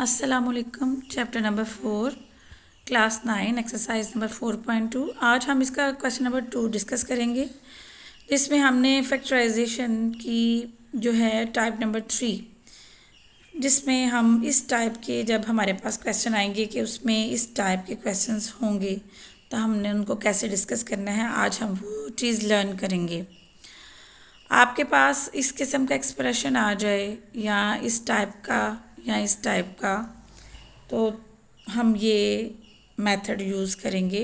अस्सलामुअलैकुम। Chapter number 4 class 9 exercise number 4.2। आज हम इसका क्वेश्चन नंबर 2 डिस्कस करेंगे, जिसमें हमने फैक्टराइजेशन की जो है टाइप नंबर 3, जिसमें हम इस टाइप के जब हमारे पास क्वेश्चन आएंगे कि उसमें इस टाइप के क्वेश्चंस होंगे तो हमने उनको कैसे डिस्कस करना है, आज हम वो चीज़ लर्न करेंगे। आपके पास इस किस्म का एक्सप्रेशन आ जाए या इस टाइप का या इस टाइप का, तो हम ये मेथड यूज़ करेंगे।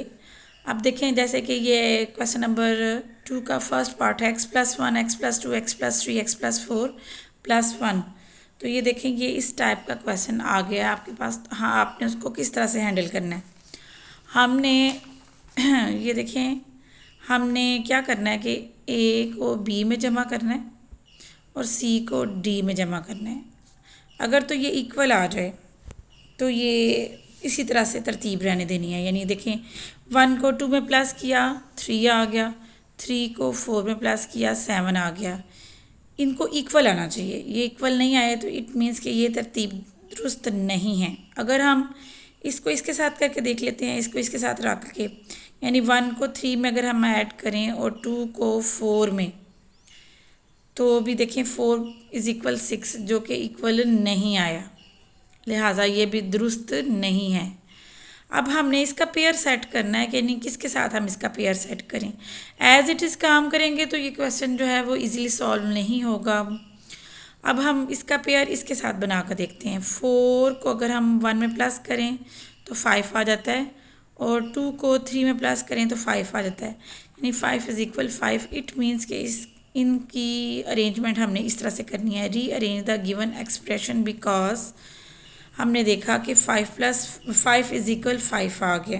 अब देखें, जैसे कि ये क्वेश्चन नंबर 2 का फर्स्ट पार्ट है x+1 x+2 x+3 x+4 +1। तो ये देखें, ये इस टाइप का क्वेश्चन आ गया आपके पास। हाँ, आपने उसको किस तरह से हैंडल करना है। हमने ये देखें, हमने क्या करना है कि ए को बी में जमा करना है और सी को डी में जमा करना है। अगर तो ये इक्वल आ जाए तो ये इसी तरह से तरतीब रहने देनी है। यानी देखें, 1 को 2 में प्लस किया 3 आ गया, 3 को 4 में प्लस किया 7 आ गया। इनको इक्वल आना चाहिए। ये इक्वल नहीं आए तो इट मीन्स कि ये तरतीब दुरुस्त नहीं है। अगर हम इसको इसके साथ करके देख लेते हैं, इसको इसके साथ रख के, यानी 1 को 3 में अगर हम ऐड करें और 2 को 4 में, तो भी देखें 4 = 6, जो कि इक्वल नहीं आया, लिहाजा ये भी दुरुस्त नहीं है। अब हमने इसका पेयर सेट करना है कि नहीं, किसके साथ हम इसका पेयर सेट करें। एज इट इज़ काम करेंगे तो ये क्वेश्चन जो है वो इजीली सॉल्व नहीं होगा। अब हम इसका पेयर इसके साथ बना कर देखते हैं। 4 को अगर हम 1 में प्लस करें तो 5 आ जाता है, और 2 को 3 में प्लस करें तो 5 आ जाता है, यानी 5 = 5। इट मीन्स कि इनकी अरेंजमेंट हमने इस तरह से करनी है। Rearrange the given expression because हमने देखा कि 5 + 5 = 5 आ गया,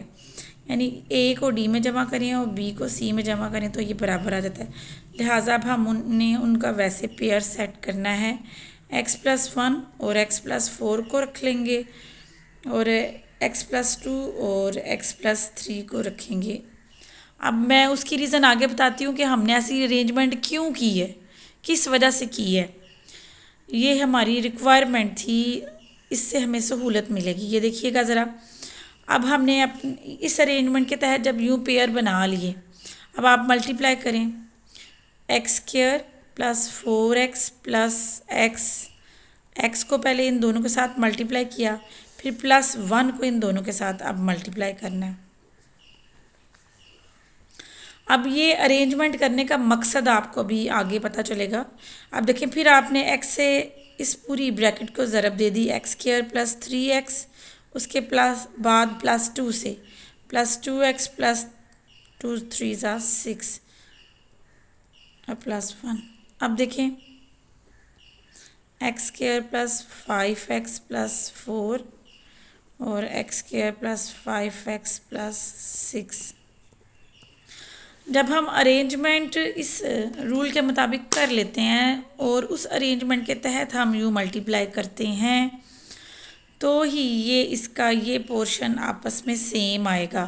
यानी ए को डी में जमा करें और बी को सी में जमा करें तो ये बराबर आ जाता है। लिहाजा अब हम उनका वैसे पेयर सेट करना है। x+1 और x+4 को रख लेंगे और x+2 और x+3 को रखेंगे। अब मैं उसकी रीज़न आगे बताती हूँ कि हमने ऐसी अरेंजमेंट क्यों की है, किस वजह से की है। ये हमारी रिक्वायरमेंट थी, इससे हमें सहूलत मिलेगी। ये देखिएगा ज़रा, अब हमने इस अरेंजमेंट के तहत जब यूँ पेयर बना लिए, अब आप मल्टीप्लाई करें x² + 4x + x को पहले इन दोनों के साथ मल्टीप्लाई किया, फिर +1 को इन दोनों के साथ अब मल्टीप्लाई करना है। अब ये अरेंजमेंट करने का मकसद आपको भी आगे पता चलेगा। अब देखें, फिर आपने x से इस पूरी ब्रैकेट को ज़रब दे दी, x² + 3x, उसके बाद +2 से +2x + 2 3 = 6 और +1। अब देखें, x² + 5x + 4 और x² + 5x + 6। जब हम अरेंजमेंट इस रूल के मुताबिक कर लेते हैं और उस अरेंजमेंट के तहत हम यूँ मल्टीप्लाई करते हैं तो ही इसका ये पोर्शन आपस में सेम आएगा।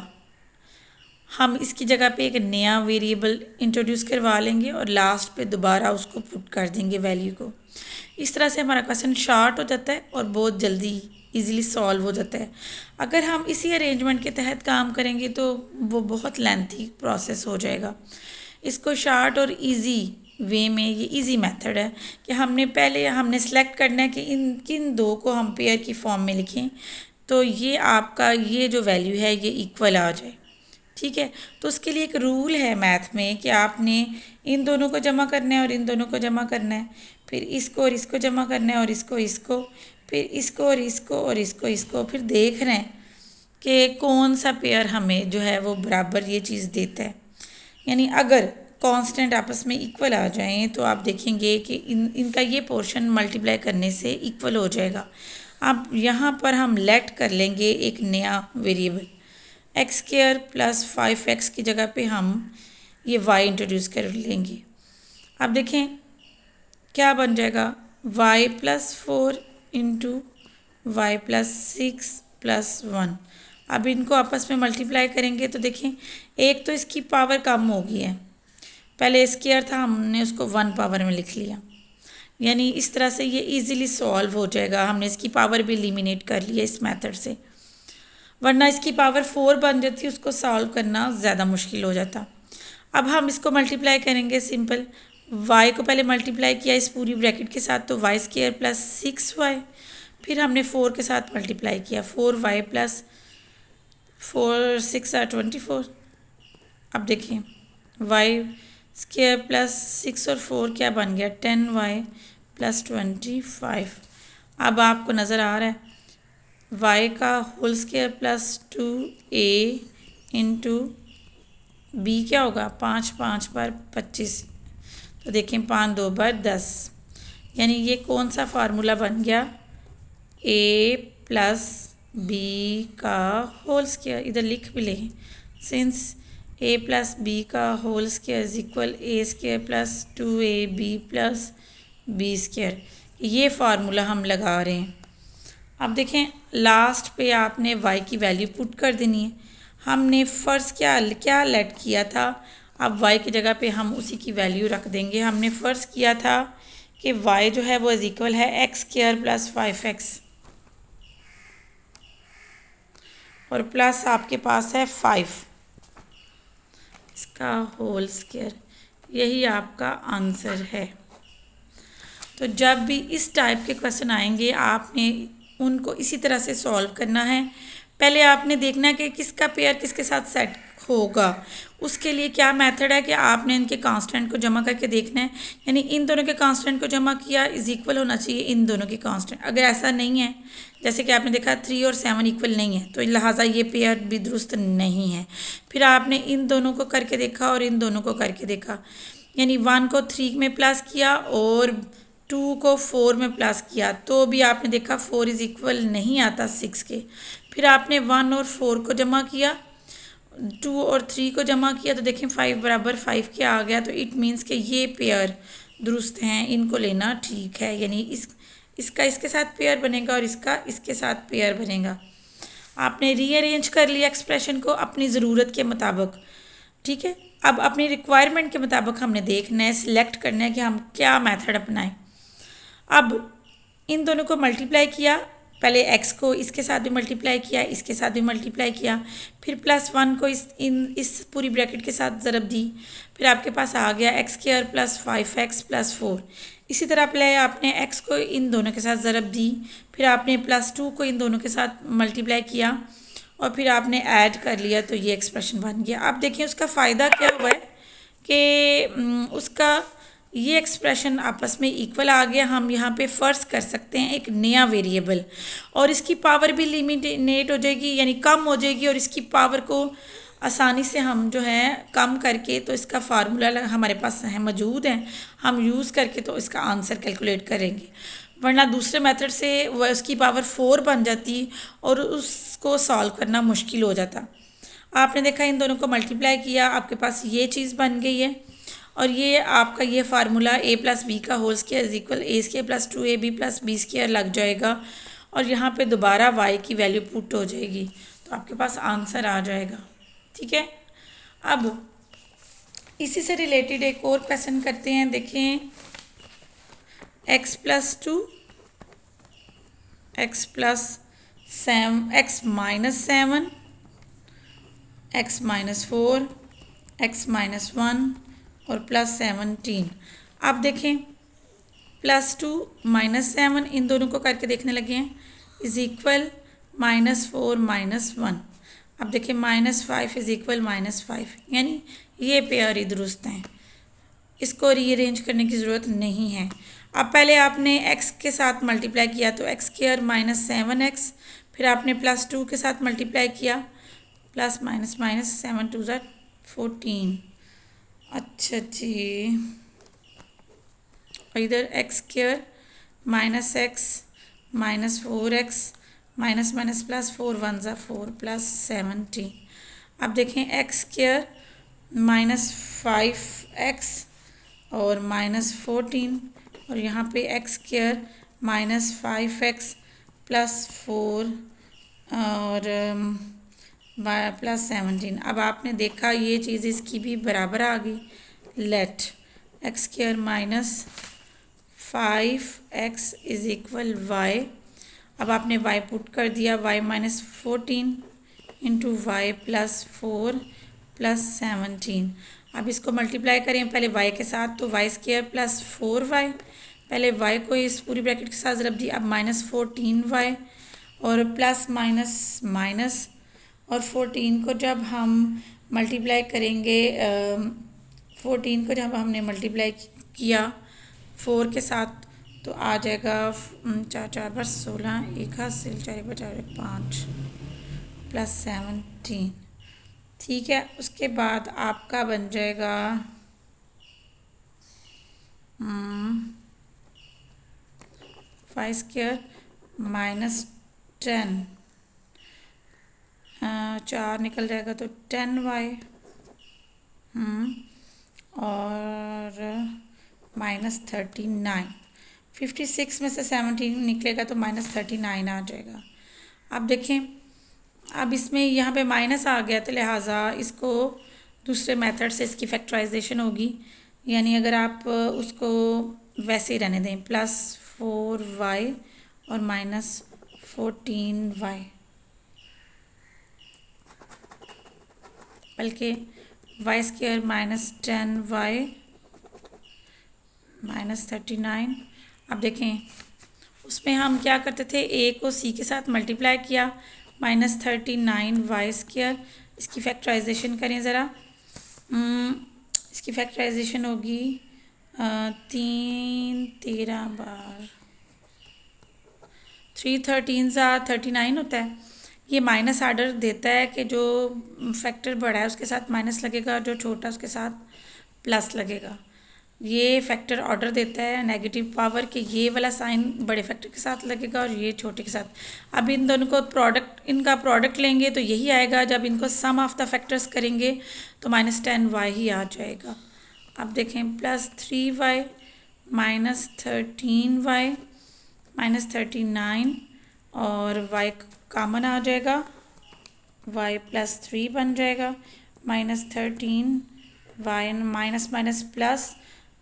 हम इसकी जगह पे एक नया वेरिएबल इंट्रोड्यूस करवा लेंगे और लास्ट पे दोबारा उसको पुट कर देंगे वैल्यू को। इस तरह से हमारा क्वेश्चन शॉर्ट हो जाता है और बहुत जल्दी इजीली सॉल्व हो जाता है। अगर हम इसी अरेंजमेंट के तहत काम करेंगे तो वो बहुत लेंथी प्रोसेस हो जाएगा। इसको शॉर्ट और इजी वे में, ये इजी मेथड है कि हमने सेलेक्ट करना है कि इन किन दो को हम पेयर की फॉर्म में लिखें तो ये आपका ये जो वैल्यू है ये इक्वल आ जाए। ठीक है, तो उसके लिए एक रूल है मैथ में कि आपने इन दोनों को जमा करना है और इन दोनों को जमा करना है, फिर इसको और इसको जमा करना है और इसको, फिर इसको और इसको, फिर देख रहे हैं कि कौन सा पेयर हमें जो है वो बराबर ये चीज़ देता है। यानी अगर कांस्टेंट आपस में इक्वल आ जाएं तो आप देखेंगे कि इनका ये पोर्शन मल्टीप्लाई करने से इक्वल हो जाएगा। अब यहाँ पर हम लेट कर लेंगे एक नया वेरिएबल, x² + 5x की जगह पे हम ये y इंट्रोड्यूस कर लेंगे। अब देखें क्या बन जाएगा, y + 4 × y + 6 + 1। अब इनको आपस में मल्टीप्लाई करेंगे तो देखें, एक तो इसकी पावर कम हो गई है, पहले स्क्वायर था हमने उसको 1 पावर में लिख लिया, यानी इस तरह से ये इजीली सॉल्व हो जाएगा। हमने इसकी पावर भी एलिमिनेट कर लिया इस मेथड से, वरना इसकी पावर 4 बन जाती, उसको सॉल्व करना ज़्यादा मुश्किल हो जाता। अब हम इसको मल्टीप्लाई करेंगे सिंपल। y को पहले मल्टीप्लाई किया इस पूरी ब्रैकेट के साथ, तो वाई स्क्वायर प्लस 6y, फिर हमने 4 के साथ मल्टीप्लाई किया, 4y प्लस 4 6 24। अब देखिए y स्क्वायर प्लस 6 और 4 क्या बन गया, 10y प्लस 25। अब आपको नज़र आ रहा है y का whole square plus 2a into B क्या होगा, 5 5 पर 25, तो देखें 5 2 पर 10, यानी ये कौन सा फार्मूला बन गया, a प्लस बी का होल स्क्वायर। इधर लिख भी लें, सिंस a प्लस बी का whole square is equal a square plus 2ab plus B square, ये फार्मूला हम लगा रहे हैं। अब देखें लास्ट पे आपने y की वैल्यू पुट कर देनी है। हमने फ़र्ज़ क्या लेट किया था, अब y की जगह पे हम उसी की वैल्यू रख देंगे। हमने फ़र्ज़ किया था कि y जो है वो इज इक्वल है एक्स स्क्वायर प्लस 5x और प्लस आपके पास है 5 इसका होल स्क्वायर, यही आपका आंसर है। तो जब भी इस टाइप के क्वेश्चन आएंगे आपने उनको इसी तरह से सॉल्व करना है। पहले आपने देखना है कि किसका पेयर किसके साथ सेट होगा। उसके लिए क्या मेथड है कि आपने इनके कांस्टेंट को जमा करके देखना है, यानी इन दोनों के कांस्टेंट को जमा किया इज इक्वल होना चाहिए इन दोनों के कांस्टेंट। अगर ऐसा नहीं है, जैसे कि आपने देखा 3 और 7 इक्वल नहीं है, तो लिहाजा ये पेयर भी दुरुस्त नहीं है। फिर आपने इन दोनों को करके देखा और इन दोनों को करके देखा, यानी 1 को 3 में प्लस किया और 2 को 4 में प्लस किया, तो भी आपने देखा 4 इज इक्वल नहीं आता 6 के। फिर आपने 1 और 4 को जमा किया, 2 और 3 को जमा किया, तो देखें 5 बराबर 5 के आ गया। तो इट मीन्स कि ये पेयर दुरुस्त हैं, इनको लेना ठीक है, यानी इसका इसके साथ पेयर बनेगा और इसका इसके साथ पेयर बनेगा। आपने रीअरेंज कर लिया एक्सप्रेशन को अपनी ज़रूरत के मुताबिक, ठीक है। अब अपनी रिक्वायरमेंट के मुताबिक हमने देखना है, सिलेक्ट करना है कि हम क्या मेथड अपनाएं। अब इन दोनों को मल्टीप्लाई किया, पहले x को इसके साथ भी मल्टीप्लाई किया, इसके साथ भी मल्टीप्लाई किया, फिर +1 को इस पूरी ब्रैकेट के साथ ज़रब दी, फिर आपके पास आ गया x square plus 5x plus 4। इसी तरह पहले आपने x को इन दोनों के साथ ज़रब दी, फिर आपने +2 को इन दोनों के साथ मल्टीप्लाई किया और फिर आपने ऐड कर लिया, तो ये एक्सप्रेशन बन गया। अब देखिए उसका फ़ायदा क्या हुआ है कि उसका ये एक्सप्रेशन आपस में इक्वल आ गया। हम यहाँ पे फ़र्ज़ कर सकते हैं एक नया वेरिएबल, और इसकी पावर भी लिमिनेट हो जाएगी, यानी कम हो जाएगी, और इसकी पावर को आसानी से हम जो है कम करके, तो इसका फार्मूला हमारे पास है मौजूद है, हम यूज़ करके तो इसका आंसर कैलकुलेट करेंगे। वरना दूसरे मेथड से वह उसकी पावर 4 बन जाती और उसको सॉल्व करना मुश्किल हो जाता। आपने देखा इन दोनों को मल्टीप्लाई किया, आपके पास ये चीज़ बन गई है, और ये आपका ये फार्मूला a प्लस बी का whole square is equal a square plus 2ab plus B square लग जाएगा, और यहाँ पे दोबारा y की वैल्यू पुट हो जाएगी, तो आपके पास आंसर आ जाएगा, ठीक है। अब इसी से रिलेटेड एक और क्वेश्चन करते हैं। देखें x plus 2 x plus 7 x minus 7 x minus 4 x minus 1 और प्लस 17। अब देखें +2 -7 इन दोनों को करके देखने लगे हैं, इज इक्वल -4 -1। अब देखें -5 इज इक्वल -5, यानी ये पेयर ही दुरुस्त हैं, इसको रीअरेंज करने की ज़रूरत नहीं है। अब पहले आपने x के साथ मल्टीप्लाई किया, तो x स्क्वायर -7x, फिर आपने +2 के साथ मल्टीप्लाई किया, प्लस माइनस माइनस 7 2 14। अच्छा जी, और इधर x square -x -4x minus minus +4 1 4 plus 17। अब देखें एक्स स्क्वायर -5x और -14, और यहाँ पे एक्स स्क्वायर -5x प्लस 4 और प्लस 17। अब आपने देखा ये चीज़ इसकी भी बराबर आ गई। Let x square 5x is equal y। अब आपने y पुट कर दिया, y minus 14 into Y plus 4 plus 17। अब इसको मल्टीप्लाई करें पहले y के साथ, तो y स्क्वायर प्लस 4y, पहले y को इस पूरी ब्रैकेट के साथ ज़रब दी, अब माइनस 14y और प्लस माइनस माइनस, और 14 को जब हम मल्टीप्लाई करेंगे 14 को जब हमने मल्टीप्लाई किया 4 के साथ तो आ जाएगा 4 4 पर 16, 1 हासिल 4 पर 4 5 प्लस 17। ठीक है, उसके बाद आपका बन जाएगा 5 स्क्वायर माइनस 10, 4 निकल जाएगा तो 10y और माइनस 39। 56 में से 17 निकलेगा तो माइनस 39 आ जाएगा। अब देखें, अब इसमें यहाँ पे माइनस आ गया तो लिहाजा इसको दूसरे मेथड से इसकी फैक्टराइजेशन होगी, यानी अगर आप उसको वैसे ही रहने दें प्लस 4y और माइनस 14y, बल्कि y square minus 10y minus 39। अब देखें उसमें हम क्या करते थे, a को c के साथ मल्टीप्लाई किया, माइनस 39y स्क्वायर। इसकी फैक्टराइजेशन करें ज़रा, इसकी फैक्टराइजेशन होगी 3 13 बार 3 13 39 होता है। ये माइनस आर्डर देता है कि जो फैक्टर बड़ा है उसके साथ माइनस लगेगा, जो छोटा उसके साथ प्लस लगेगा। ये फैक्टर ऑर्डर देता है नेगेटिव पावर कि ये वाला साइन बड़े फैक्टर के साथ लगेगा और ये छोटे के साथ। अब इन दोनों को इनका प्रोडक्ट लेंगे तो यही आएगा, जब इनको सम ऑफ द फैक्टर्स करेंगे तो माइनस 10y ही आ जाएगा। अब देखें plus 3y minus 13y minus 39 और y कॉमन आ जाएगा, y प्लस 3 बन जाएगा, minus 13y minus minus plus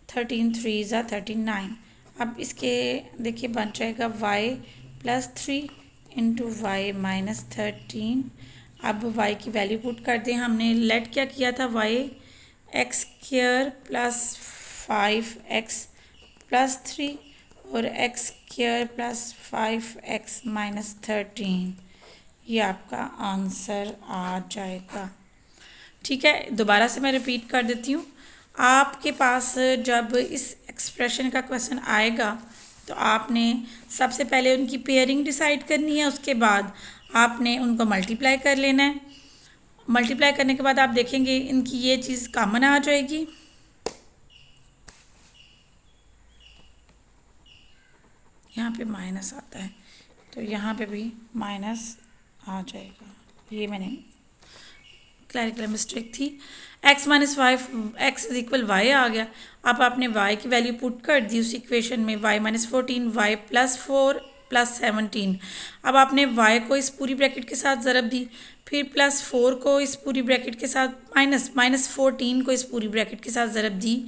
13 3 ज़ा 39। अब इसके देखिए बन जाएगा y plus 3 into Y minus 13। अब y की वैल्यू पुट कर दें, हमने लेट क्या किया था, y x square plus 5x plus 3 और x square plus 5x minus 13। ये आपका आंसर आ जाएगा। ठीक है, दोबारा से मैं रिपीट कर देती हूँ। आपके पास जब इस एक्सप्रेशन का क्वेश्चन आएगा तो आपने सबसे पहले उनकी पेयरिंग डिसाइड करनी है, उसके बाद आपने उनको मल्टीप्लाई कर लेना है। मल्टीप्लाई करने के बाद आप देखेंगे इनकी ये चीज़ कॉमन आ जाएगी, यहाँ पे माइनस आता है तो यहाँ पे भी माइनस आ जाएगा। ये मैंने क्लैरिकल मिस्टेक थी। x minus 5 x is equal y आ गया। अब आपने y की वैल्यू पुट कर दी उस इक्वेशन में, y minus 14 y plus 4 plus 17। अब आपने y को इस पूरी ब्रैकेट के साथ ज़रब दी, फिर प्लस 4 को इस पूरी ब्रैकेट के साथ माइनस 14 को इस पूरी ब्रैकेट के साथ ज़रब दी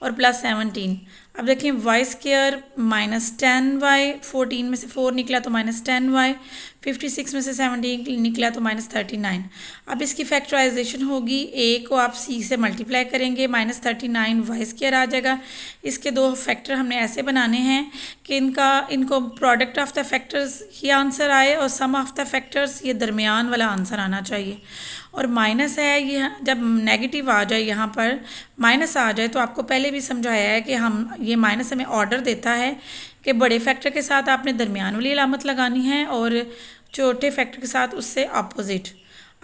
और प्लस 17। अब देखें y स्क्वायर माइनस 10y, 14 में से 4 निकला तो माइनस 10y, 56 में से 17 निकला तो माइनस 39। अब इसकी फैक्टराइजेशन होगी, a को आप c से मल्टीप्लाई करेंगे, माइनस 39 y स्क्वायर आ जाएगा। इसके दो फैक्टर हमने ऐसे बनाने हैं कि इनको product of the factors he answer आए और सम ऑफ द फैक्टर्स ये दरमियान वाला आंसर आना चाहिए। और माइनस है, ये जब नेगेटिव आ जाए, यहाँ पर माइनस आ जाए तो आपको पहले भी समझाया है कि हम ये माइनस हमें ऑर्डर देता है कि बड़े फैक्टर के साथ आपने दरमियान वाली अलामत लगानी है और छोटे फैक्टर के साथ उससे अपोजिट।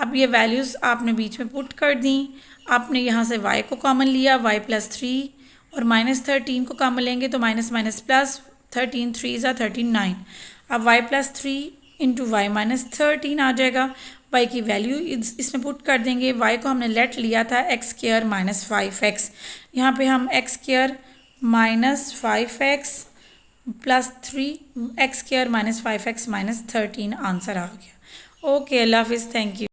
अब ये वैल्यूज़ आपने बीच में पुट कर दी। आपने यहाँ से y को कॉमन लिया, y प्लस 3 और माइनस 13 को कॉमन लेंगे तो माइनस माइनस प्लस 13 3 ज़ा 39। अब y plus 3 into Y minus 13 आ जाएगा। y की वैल्यू इसमें पुट कर देंगे। y को हमने लेट लिया था एक्स स्क्वायर माइनस 5x, यहाँ पे हम x square minus 5x plus 3 x square minus 5x minus 13 answer आ गया। ओके, अल्लाह हाफिज़, थैंक यू।